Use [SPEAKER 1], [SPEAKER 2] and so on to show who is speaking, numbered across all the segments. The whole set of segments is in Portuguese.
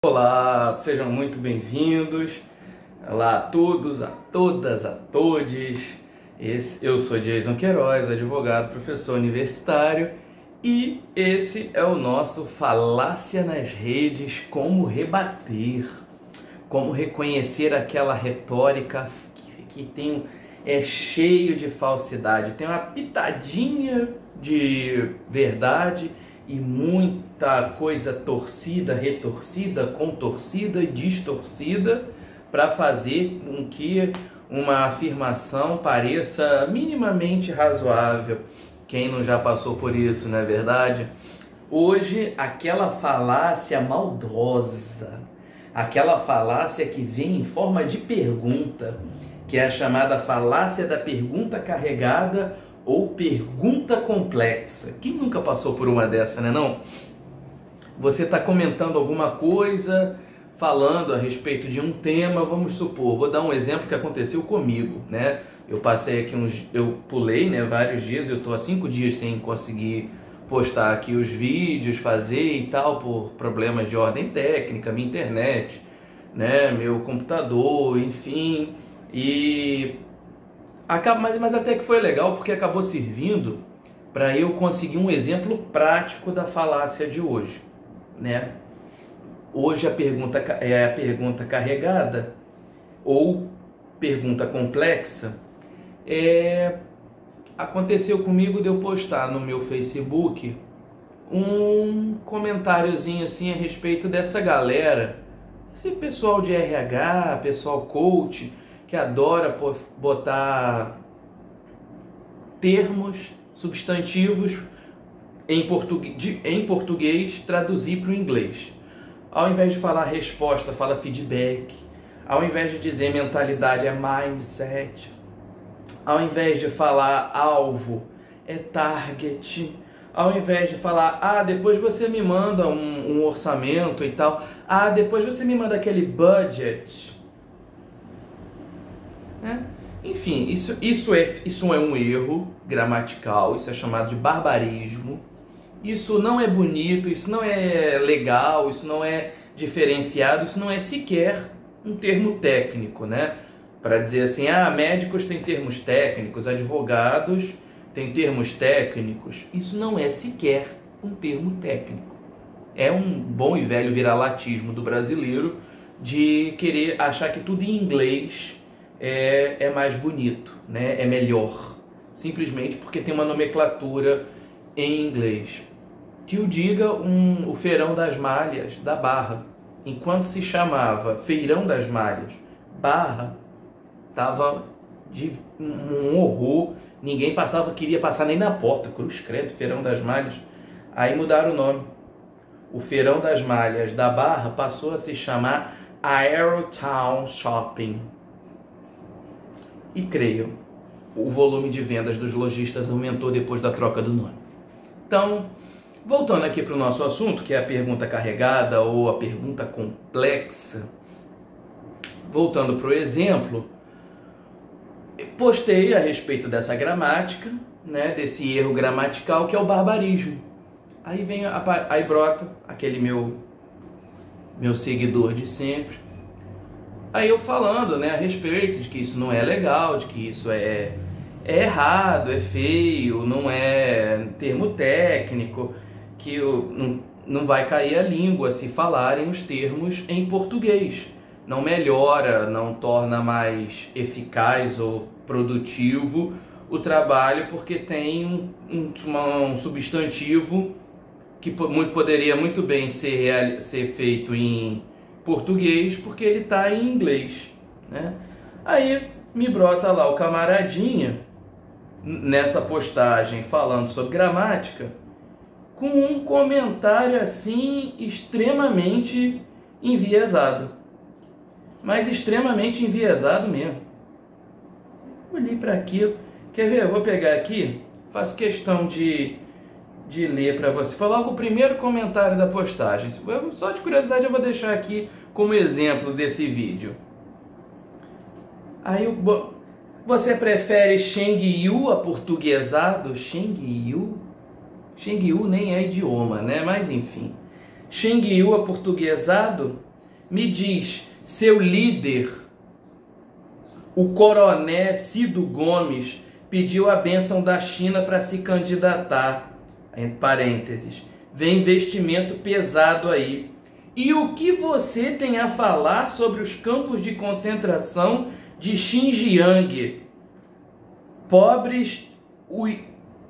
[SPEAKER 1] Olá, sejam muito bem-vindos. Olá a todos, a todas, a todes. Eu sou Jason Queiroz, advogado, professor universitário, e esse é o nosso Falácia nas Redes, como rebater, como reconhecer aquela retórica é cheio de falsidade, tem uma pitadinha de verdade e muita coisa torcida, retorcida, contorcida e distorcida para fazer com que uma afirmação pareça minimamente razoável. Quem não já passou por isso, não é verdade? Hoje, aquela falácia maldosa, aquela falácia que vem em forma de pergunta, que é a chamada falácia da pergunta carregada ou pergunta complexa. Quem nunca passou por uma dessa, né não? Você está comentando alguma coisa, falando a respeito de um tema, vamos supor, vou dar um exemplo que aconteceu comigo, né? Eu passei aqui eu pulei, né, vários dias, eu estou há 5 dias sem conseguir postar aqui os vídeos, fazer e tal, por problemas de ordem técnica, minha internet, né, meu computador, enfim, mas até que foi legal porque acabou servindo para eu conseguir um exemplo prático da falácia de hoje, né? Hoje a pergunta é a pergunta carregada ou pergunta complexa. Aconteceu comigo de eu postar no meu Facebook um comentáriozinho assim a respeito dessa galera, esse pessoal de RH, pessoal coach, que adora botar termos, substantivos em português, traduzir para o inglês. Ao invés de falar resposta, fala feedback. Ao invés de dizer mentalidade, é mindset. Ao invés de falar alvo, é target. Ao invés de falar, depois você me manda um orçamento e tal. Depois você me manda aquele budget. Enfim, isso é um erro gramatical, isso é chamado de barbarismo. Isso não é bonito, isso não é legal, isso não é diferenciado, isso não é sequer um termo técnico, né? Para dizer assim, médicos têm termos técnicos, advogados têm termos técnicos. Isso não é sequer um termo técnico. É um bom e velho viralatismo do brasileiro de querer achar que tudo em inglês é mais bonito, né? É melhor, simplesmente porque tem uma nomenclatura em inglês. Que o diga o Feirão das Malhas da Barra, enquanto se chamava Feirão das Malhas Barra, tava de um horror, ninguém queria passar nem na porta, cruz credo, Feirão das Malhas. Aí mudaram o nome, o Feirão das Malhas da Barra passou a se chamar Aerotown Shopping. E creiam, o volume de vendas dos lojistas aumentou depois da troca do nome. Então, voltando aqui para o nosso assunto, que é a pergunta carregada ou a pergunta complexa, voltando para o exemplo, postei a respeito dessa gramática, né, desse erro gramatical que é o barbarismo. Aí brota aquele meu seguidor de sempre. Aí eu falando, né, a respeito de que isso não é legal, de que isso é errado, é feio, não é termo técnico, que não vai cair a língua se falarem os termos em português. Não melhora, não torna mais eficaz ou produtivo o trabalho porque tem um substantivo que poderia muito bem ser feito em português porque ele está em inglês, né? Aí me brota lá o camaradinha nessa postagem falando sobre gramática com um comentário assim extremamente enviesado, mas extremamente enviesado mesmo. Olhei para aquilo, quer ver? Eu vou pegar aqui, faço questão de ler para você. Foi logo o primeiro comentário da postagem. Só de curiosidade eu vou deixar aqui como exemplo desse vídeo. Aí você prefere Sheng Yu aportuguesado? Sheng Yu? Sheng Yu nem é idioma, né? Mas enfim. Sheng Yu aportuguesado Me diz, seu líder, o coronel Cido Gomes, pediu a bênção da China para se candidatar. Entre parênteses, vem investimento pesado aí. E o que você tem a falar sobre os campos de concentração de Xinjiang? Pobres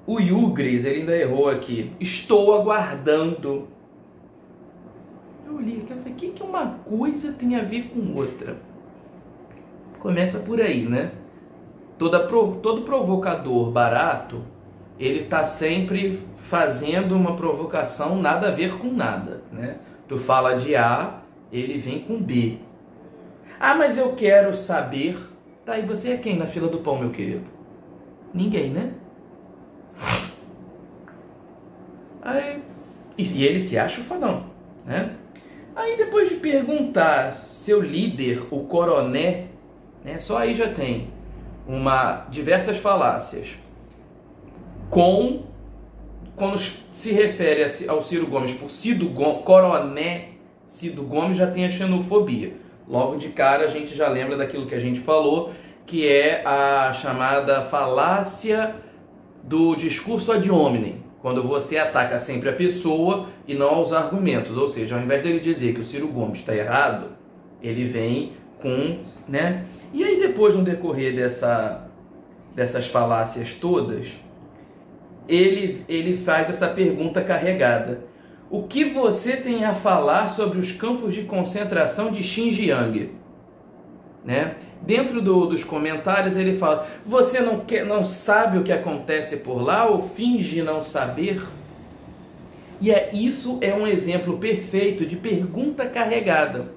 [SPEAKER 1] uigures, ele ainda errou aqui. Estou aguardando. Eu li aqui, eu falei, o que uma coisa tem a ver com outra? Começa por aí, né? Todo provocador barato, ele tá sempre fazendo uma provocação nada a ver com nada, né? Tu fala de A, ele vem com B. Ah, mas eu quero saber. Tá, e você é quem na fila do pão, meu querido? Ninguém, né? Aí, e ele se acha o fodão, né? Aí depois de perguntar seu líder, o coronel, né? Só aí já tem diversas falácias. Quando se refere ao Ciro Gomes por coronel Cido Gomes, já tem a xenofobia. Logo de cara a gente já lembra daquilo que a gente falou, que é a chamada falácia do discurso ad hominem, quando você ataca sempre a pessoa e não aos argumentos. Ou seja, ao invés dele dizer que o Ciro Gomes está errado, ele vem com, né? E aí depois, no decorrer dessas falácias todas, ele faz essa pergunta carregada. O que você tem a falar sobre os campos de concentração de Xinjiang? Né? Dentro dos comentários ele fala, você não sabe o que acontece por lá ou finge não saber? E isso é um exemplo perfeito de pergunta carregada.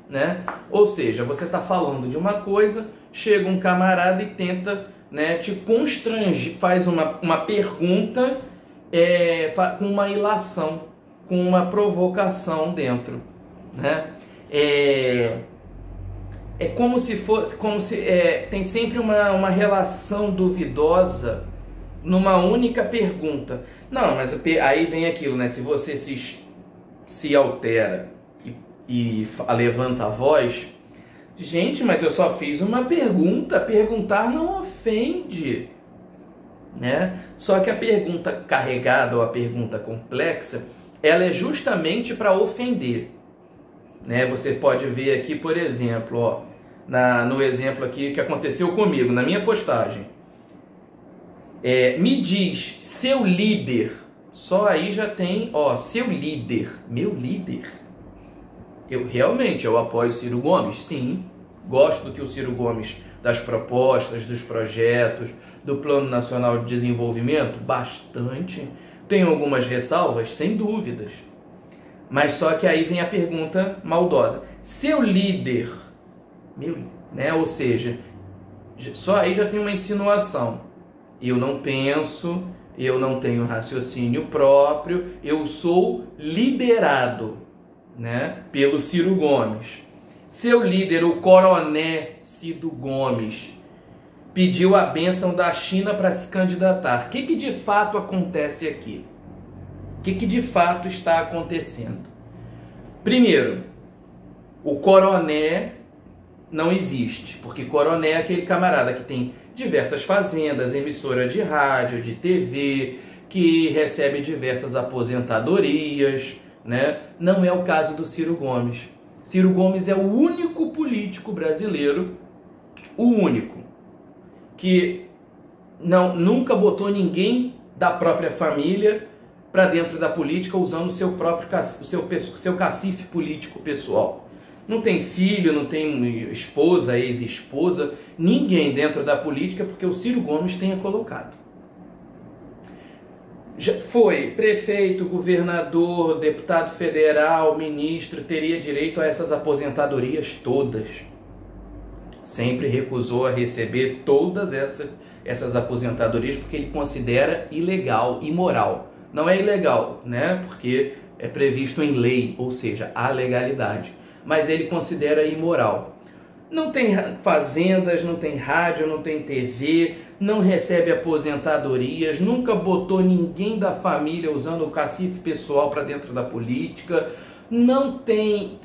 [SPEAKER 1] Né? Ou seja, você está falando de uma coisa, chega um camarada e tenta, né, te constranger, faz uma pergunta com uma ilação, com uma provocação dentro, né? Tem sempre uma relação duvidosa numa única pergunta. Não, mas aí vem aquilo, né? Se você se altera e levanta a voz, gente, mas eu só fiz uma pergunta. Perguntar não ofende, né? Só que a pergunta carregada ou a pergunta complexa, ela é justamente para ofender, né? Você pode ver aqui, por exemplo, ó, no exemplo aqui que aconteceu comigo, na minha postagem. Me diz, seu líder. Só aí já tem, ó, seu líder. Meu líder? Eu apoio o Ciro Gomes, sim. Gosto do que o Ciro Gomes, das propostas, dos projetos, do Plano Nacional de Desenvolvimento, bastante. Tenho algumas ressalvas, sem dúvidas. Mas só que aí vem a pergunta maldosa. Seu líder, né? Ou seja, só aí já tem uma insinuação. Eu não penso, eu não tenho raciocínio próprio, eu sou liderado, né, pelo Ciro Gomes. Seu líder, o coronel Cido Gomes, pediu a bênção da China para se candidatar. O que de fato acontece aqui? O que de fato está acontecendo? Primeiro, o coronel não existe, porque coronel é aquele camarada que tem diversas fazendas, emissora de rádio, de TV, que recebe diversas aposentadorias, né? Não é o caso do Ciro Gomes. Ciro Gomes é o único político brasileiro, o único, que nunca botou ninguém da própria família para dentro da política usando o seu cacife político pessoal. Não tem filho, não tem esposa, ex-esposa, ninguém dentro da política porque o Ciro Gomes tenha colocado. Já foi prefeito, governador, deputado federal, ministro, teria direito a essas aposentadorias todas. Sempre recusou a receber todas essas aposentadorias porque ele considera ilegal, imoral. Não é ilegal, né? Porque é previsto em lei, ou seja, há legalidade. Mas ele considera imoral. Não tem fazendas, não tem rádio, não tem TV, não recebe aposentadorias, nunca botou ninguém da família usando o cacife pessoal para dentro da política, não tem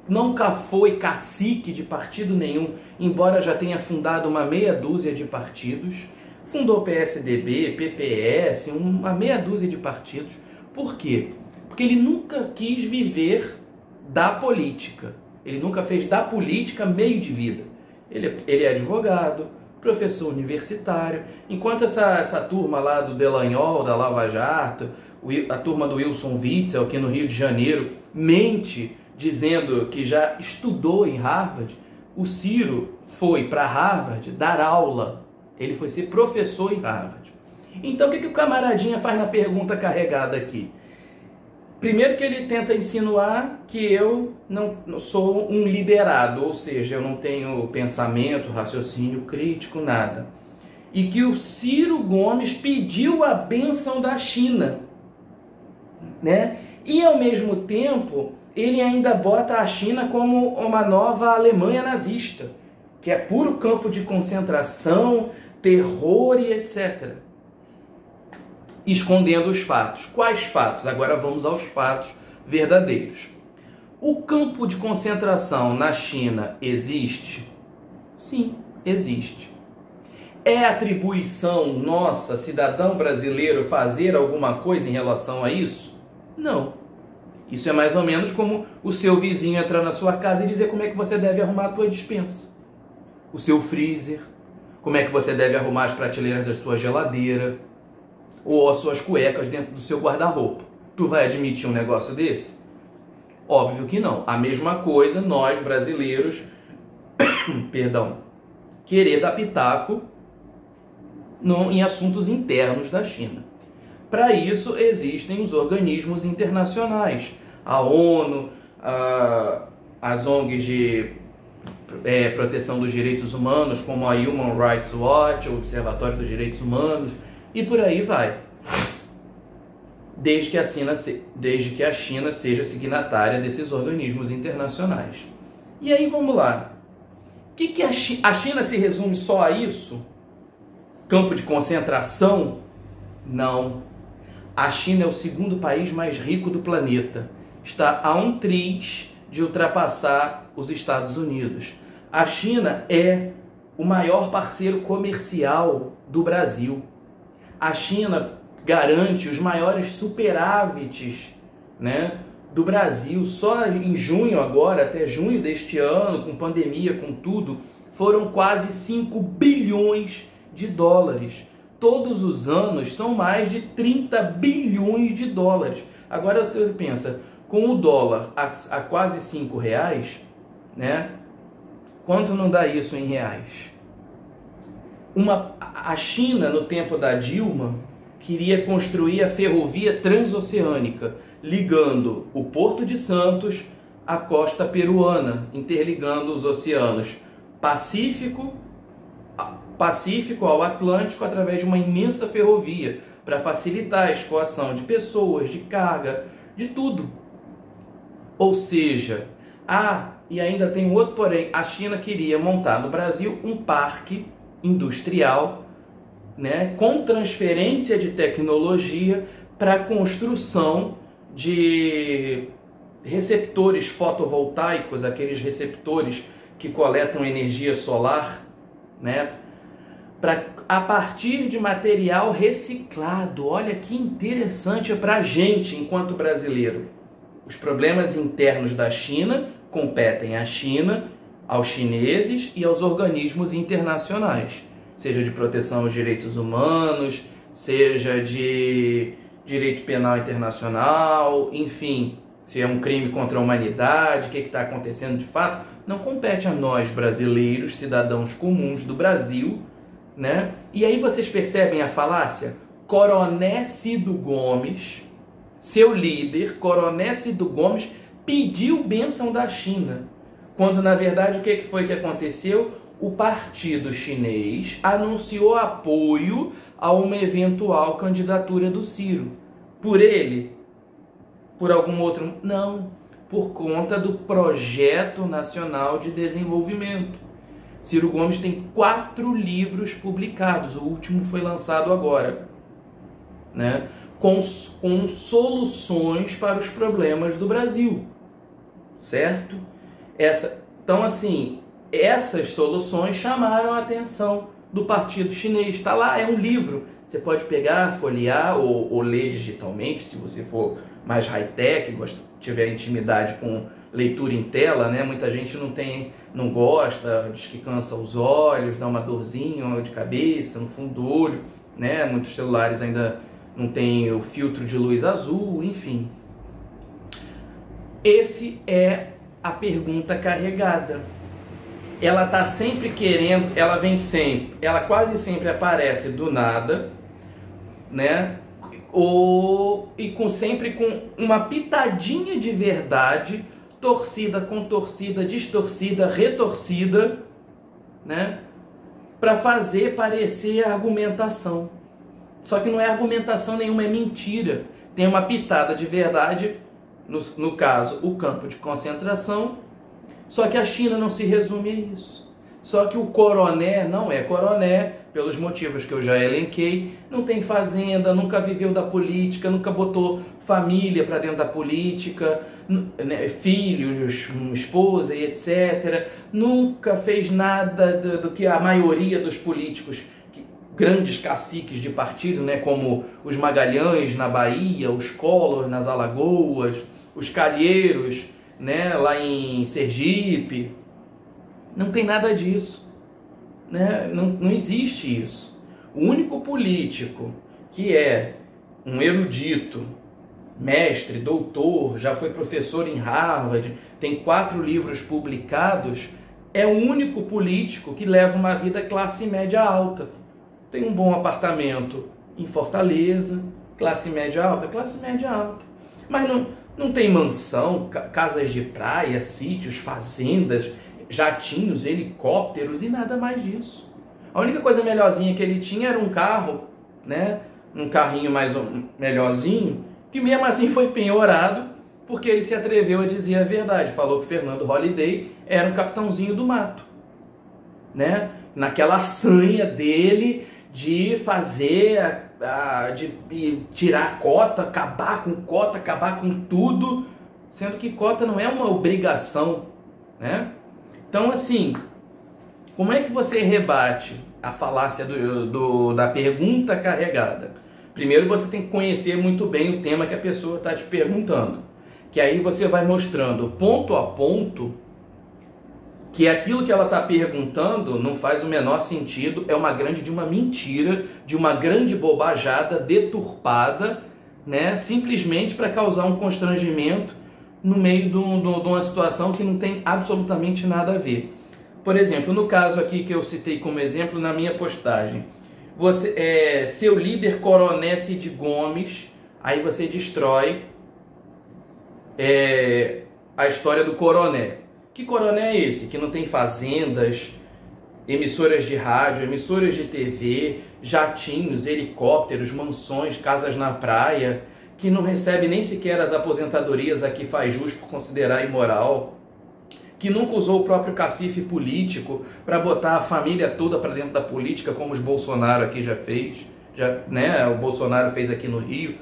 [SPEAKER 1] nunca foi cacique de partido nenhum, embora já tenha fundado uma meia dúzia de partidos. Fundou PSDB, PPS, uma meia dúzia de partidos. Por quê? Porque ele nunca quis viver da política. Ele nunca fez da política meio de vida. Ele é advogado, professor universitário. Enquanto essa turma lá do Delanhol, da Lava Jato, a turma do Wilson Witzel aqui no Rio de Janeiro, mente dizendo que já estudou em Harvard, o Ciro foi para Harvard dar aula. Ele foi ser professor em Harvard. Então o que o camaradinha faz na pergunta carregada aqui? Primeiro que ele tenta insinuar que eu não sou um liderado, ou seja, eu não tenho pensamento, raciocínio crítico, nada. E que o Ciro Gomes pediu a bênção da China, né? E ao mesmo tempo, ele ainda bota a China como uma nova Alemanha nazista, que é puro campo de concentração, terror e etc. Escondendo os fatos. Quais fatos? Agora vamos aos fatos verdadeiros. O campo de concentração na China existe? Sim, existe. É atribuição nossa, cidadão brasileiro, fazer alguma coisa em relação a isso? Não. Isso é mais ou menos como o seu vizinho entrar na sua casa e dizer como é que você deve arrumar a tua despensa. O seu freezer, como é que você deve arrumar as prateleiras da sua geladeira, ou as suas cuecas dentro do seu guarda-roupa. Tu vai admitir um negócio desse? Óbvio que não. A mesma coisa nós brasileiros, perdão, querer dar pitaco em assuntos internos da China. Para isso existem os organismos internacionais, a ONU, as ONGs de proteção dos direitos humanos, como a Human Rights Watch, o Observatório dos Direitos Humanos, e por aí vai. Desde que a China seja signatária desses organismos internacionais. E aí vamos lá. Que a China se resume só a isso? Campo de concentração? Não. A China é o segundo país mais rico do planeta. Está a 1 triz de ultrapassar os Estados Unidos. A China é o maior parceiro comercial do Brasil. A China garante os maiores superávites, né, do Brasil. Só em junho agora, até junho deste ano, com pandemia, com tudo, foram quase 5 bilhões de dólares. Todos os anos são mais de 30 bilhões de dólares. Agora você pensa, com o dólar a quase 5 reais, né, quanto não dá isso em reais? A China, no tempo da Dilma, queria construir a ferrovia transoceânica, ligando o Porto de Santos à costa peruana, interligando os oceanos Pacífico ao Atlântico através de uma imensa ferrovia, para facilitar a escoação de pessoas, de carga, de tudo. Ou seja, e ainda tem um outro porém, a China queria montar no Brasil um parque industrial, né, com transferência de tecnologia para a construção de receptores fotovoltaicos, aqueles receptores que coletam energia solar, né, a partir de material reciclado. Olha que interessante para a gente enquanto brasileiro. Os problemas internos da China competem à China, aos chineses e aos organismos internacionais, seja de proteção aos direitos humanos, seja de direito penal internacional, enfim, se é um crime contra a humanidade, o que está acontecendo de fato, não compete a nós brasileiros, cidadãos comuns do Brasil, né? E aí vocês percebem a falácia? Coroné Cido Gomes, seu líder, Coroné Cido Gomes, pediu bênção da China, quando na verdade o que foi que aconteceu? O partido chinês anunciou apoio a uma eventual candidatura do Ciro. Por ele? Por algum outro? Não, por conta do Projeto Nacional de Desenvolvimento. Ciro Gomes tem 4 livros publicados, o último foi lançado agora, né? Com soluções para os problemas do Brasil, certo? Então, assim, essas soluções chamaram a atenção do Partido Chinês. Está lá, é um livro. Você pode pegar, folhear ou ler digitalmente, se você for mais high-tech, tiver intimidade com leitura em tela, né? Muita gente não gosta, diz que cansa os olhos, dá uma dorzinha, uma dor de cabeça no fundo do olho, né? Muitos celulares ainda não tem o filtro de luz azul, enfim. Esse é a pergunta carregada. Ela está sempre querendo, ela quase sempre aparece do nada, né? Sempre com uma pitadinha de verdade, torcida, contorcida, distorcida, retorcida, né? Para fazer parecer argumentação. Só que não é argumentação nenhuma, é mentira. Tem uma pitada de verdade, no caso, o campo de concentração. Só que a China não se resume a isso. Só que o coroné não é coroné, pelos motivos que eu já elenquei, não tem fazenda, nunca viveu da política, nunca botou família para dentro da política, né, filhos, esposa e etc. Nunca fez nada do que a maioria dos políticos, grandes caciques de partido, né, como os Magalhães na Bahia, os Collor nas Alagoas, os Calheiros, né, lá em Sergipe. Não tem nada disso, né? Não existe isso. O único político que é um erudito, mestre, doutor, já foi professor em Harvard, tem 4 livros publicados, é o único político que leva uma vida classe média alta. Tem um bom apartamento em Fortaleza, classe média alta, mas não tem mansão, casas de praia, sítios, fazendas, jatinhos, helicópteros e nada mais disso. A única coisa melhorzinha que ele tinha era um carro, né? Um carrinho melhorzinho, que mesmo assim foi penhorado, porque ele se atreveu a dizer a verdade. Falou que Fernando Holliday era um capitãozinho do mato, né? Naquela sanha dele de fazer, de tirar a cota, acabar com tudo, sendo que cota não é uma obrigação, né? Então, assim, como é que você rebate a falácia da pergunta carregada? Primeiro você tem que conhecer muito bem o tema que a pessoa está te perguntando, que aí você vai mostrando ponto a ponto que aquilo que ela está perguntando não faz o menor sentido, é uma mentira, de uma grande bobajada deturpada, né? Simplesmente para causar um constrangimento no meio de uma situação que não tem absolutamente nada a ver. Por exemplo, no caso aqui que eu citei como exemplo na minha postagem, seu líder Coroné Cid Gomes, aí você destrói a história do Coroné. Que coroné é esse? Que não tem fazendas, emissoras de rádio, emissoras de TV, jatinhos, helicópteros, mansões, casas na praia, que não recebe nem sequer as aposentadorias a que faz jus por considerar imoral, que nunca usou o próprio cacife político para botar a família toda para dentro da política, como os Bolsonaro aqui já fez, né? O Bolsonaro fez aqui no Rio,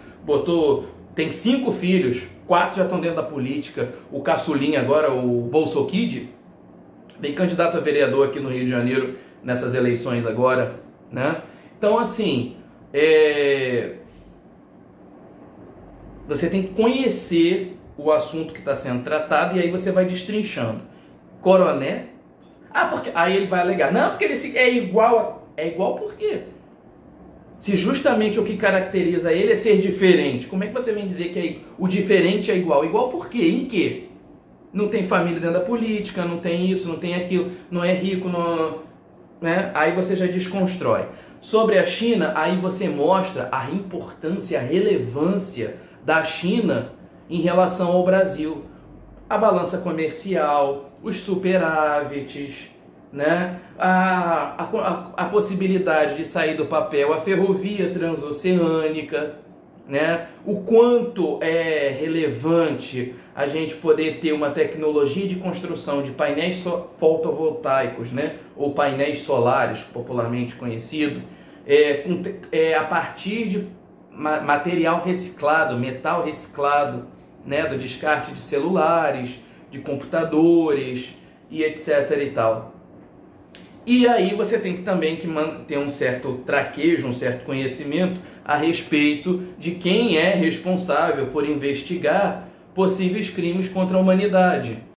[SPEAKER 1] tem 5 filhos, 4 já estão dentro da política, o caçulinha agora, o Bolsokid, vem candidato a vereador aqui no Rio de Janeiro nessas eleições agora, né? Então, assim, você tem que conhecer o assunto que está sendo tratado e aí você vai destrinchando. Coroné? Porque aí ele vai alegar, não, porque ele é igual. É igual por quê? Se justamente o que caracteriza ele é ser diferente, como é que você vem dizer que o diferente é igual? Igual por quê? Em quê? Não tem família dentro da política, não tem isso, não tem aquilo, não é rico, né? Aí você já desconstrói. Sobre a China, aí você mostra a importância, a relevância da China em relação ao Brasil. A balança comercial, os superávites, né? A possibilidade de sair do papel a ferrovia transoceânica, né? O quanto é relevante a gente poder ter uma tecnologia de construção de painéis fotovoltaicos, né? Ou painéis solares, popularmente conhecido, a partir de material reciclado, metal reciclado, né? Do descarte de celulares, de computadores e etc e tal. E aí você tem que também ter um certo traquejo, um certo conhecimento a respeito de quem é responsável por investigar possíveis crimes contra a humanidade.